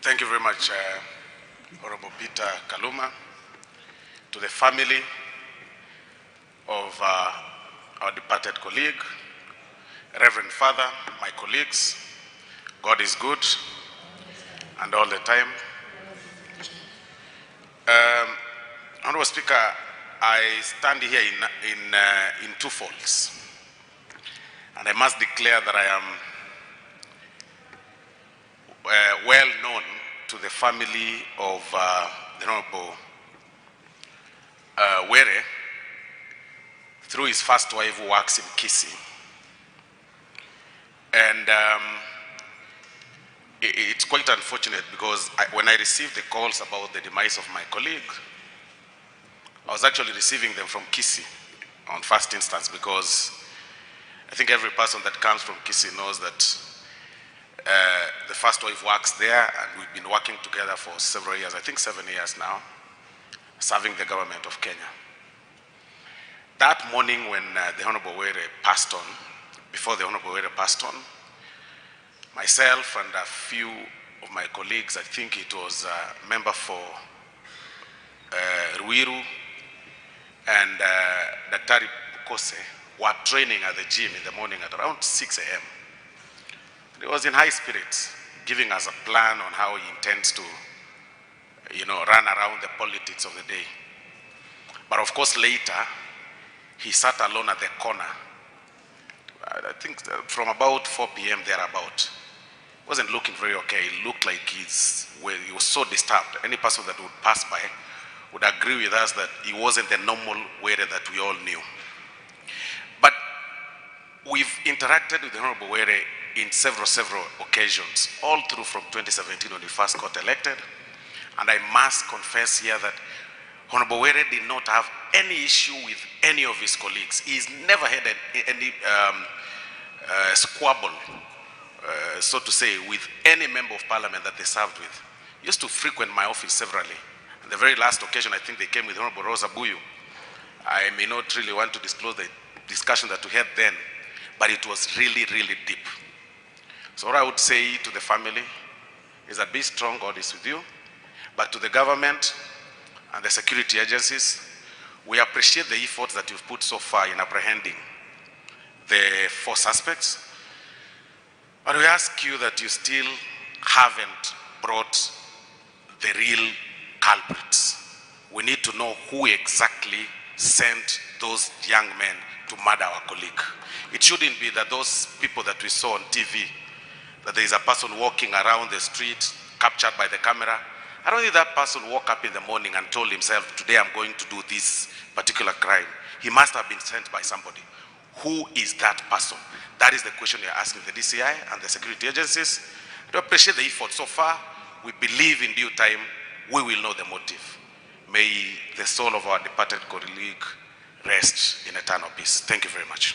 Thank you very much, Honorable Peter Kaluma. To the family of our departed colleague, Reverend Father, my colleagues, God is good and all the time. Honorable Speaker, I stand here in two folds, and I must declare that I am well known to the family of the Honorable Were through his first wife who works in Kisii. And it's quite unfortunate because when I received the calls about the demise of my colleague, I was actually receiving them from Kisii on first instance, because I think every person that comes from Kisii knows that the first wife works there, and we've been working together for several years, I think 7 years now, serving the government of Kenya. That morning when the Honorable Were passed on, before the Honorable Were passed on, myself and a few of my colleagues, I think it was a member for Ruiru and Daktari Bukose, were training at the gym in the morning at around 6 a.m. He was in high spirits, giving us a plan on how he intends to, run around the politics of the day. But of course, later, he sat alone at the corner. I think from about 4 p.m. thereabout. Wasn't looking very okay. He looked like he was so disturbed. Any person that would pass by would agree with us that he wasn't the normal Were that we all knew. But we've interacted with the Honorable Were in several occasions, all through from 2017 when he first got elected. And I must confess here that Honorable Were did not have any issue with any of his colleagues. He's never had any squabble, so to say, with any member of parliament that they served with. He used to frequent my office severally. And the very last occasion, I think they came with Honorable Rosa Buyu. I may not really want to disclose the discussion that we had then, but it was really, really deep. So what I would say to the family is that be strong, God is with you. But to the government and the security agencies, we appreciate the efforts that you've put so far in apprehending the 4 suspects. But we ask you that you still haven't brought the real culprits. We need to know who exactly sent those young men to murder our colleague. It shouldn't be that those people that we saw on TV, that there is a person walking around the street captured by the camera. I don't think that person woke up in the morning and told himself, today I'm going to do this particular crime. He must have been sent by somebody. Who is that person? That is the question you're asking the DCI and the security agencies. We appreciate the effort so far. We believe in due time we will know the motive. May the soul of our departed colleague rest in eternal peace. Thank you very much.